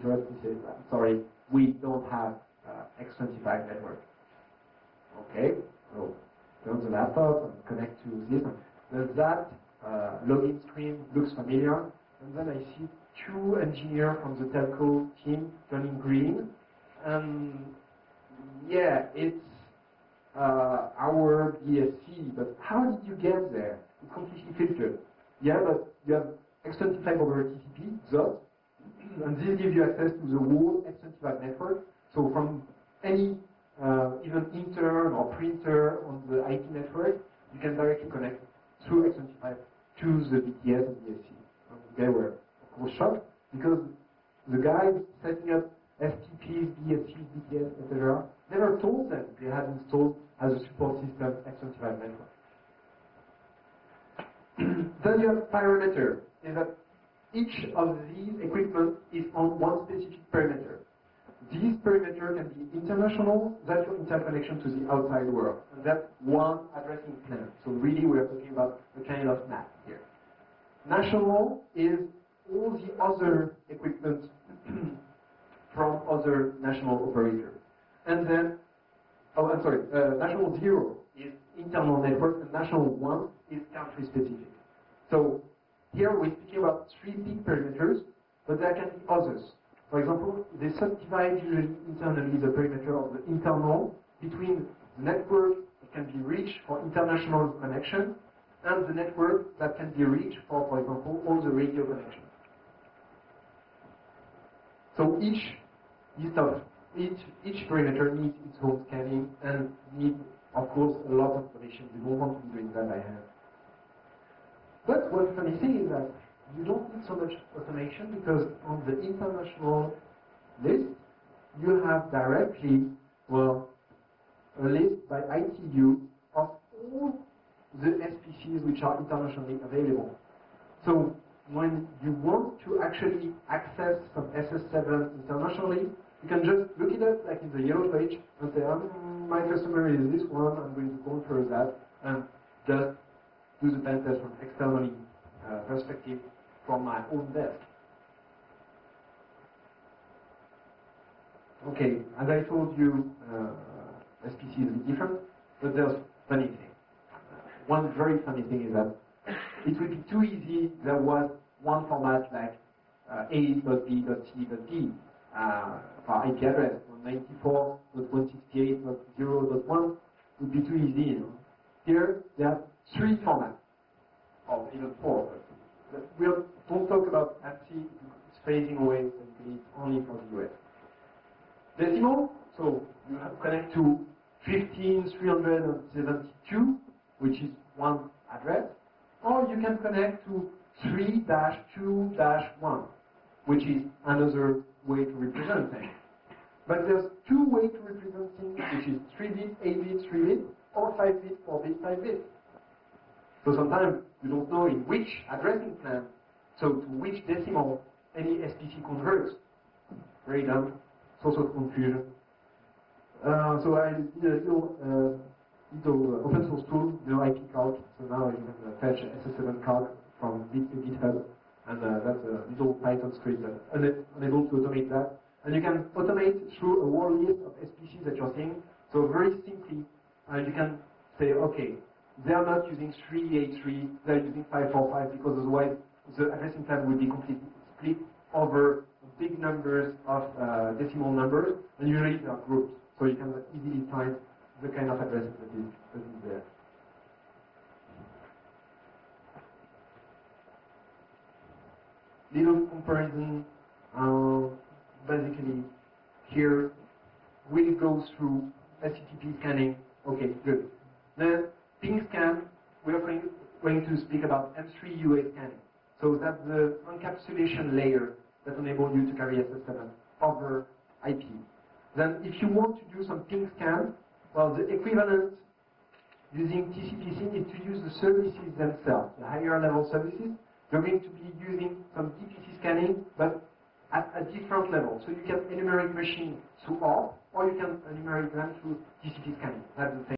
operators who say, sorry, we don't have X25 network. Okay, so turn the laptop and connect to this. Does that login screen looks familiar? And then I see two engineers from the telco team turning green. And yeah, it's our DSC, but how did you get there? It's completely filtered. Yeah, but you have X25 over TCP, ZOT, and this gives you access to the whole X25 network. So from any even intern or printer on the IT network, you can directly connect through X25 to the BTS and DSC. And they were, of course, shocked because the guys setting up FTPs, BSCs, BTS, etc., never told them they had installed as a support system X25 network. Then you have perimeter, is that each of these equipment is on one specific perimeter. This perimeter can be international, that's your interconnection to the outside world, and that's one addressing plan. So really we are talking about a kind of map here. National is all the other equipment from other national operators. And then, oh, I'm sorry, national 0 is internal network, and national 1 is country specific. So here we're speaking about 3 big perimeters, but there can be others. For example, they subdivide usually internally the perimeter of the internal between the network that can be reached for international connection and the network that can be reached for example, all the radio connections. So each perimeter needs its own scanning and needs, of course, a lot of automation. You don't want to be doing that by hand. But one funny thing is that you don't need so much automation because on the international list, you have directly, well, a list by ITU of all the SPCs which are internationally available. So when you want to actually access some SS7 internationally, you can just look it up like in the yellow page and say, my customer is this one, I'm going to confirm that, and just do the pen test from externally perspective from my own desk. Okay, as I told you, SPC is a bit different, but there's funny thing. One very funny thing is that it would be too easy. There was one format like A.B.C.D for IP address, 194.168.0.1 would be too easy. You know? Here, there are 3 formats, or even 4. But we don't talk about ANSI, it's phasing away, it's only for the US. Decimal, so you have to connect to 15372, which is one address, or you can connect to 3-2-1, which is another way to represent things. But there's 2 ways to represent things, which is 3-bit, 8-bit, 3-bit, or 5-bit, 4-bit, 5-bit. So sometimes you don't know in which addressing plan, so to which decimal any SPC converts. Very dumb, source of confusion. So I did a little open source tool, IP calc. So now you can fetch SS7 calc from GitHub, and that's a little Python script that's unable to automate that. And you can automate through a whole list of SPCs that you're seeing. So very simply, you can say, okay, they are not using 383, they're using 545, because otherwise the addressing plan would be completely split over big numbers of decimal numbers, and usually they are grouped. So you can easily find the kind of addressing that is there. Little comparison, basically here we'll go through HTTP scanning. Okay, good. Then ping scan, we are going to speak about M3 UA scanning. So that's the encapsulation layer that enables you to carry SS7 over IP. Then if you want to do some ping scan, well, the equivalent using TCP/SYN is to use the services themselves, the higher level services. You're going to be using some DPC scanning, but at a different level. So you can enumerate machines through ORP, or you can enumerate them through TCP scanning. That's the same.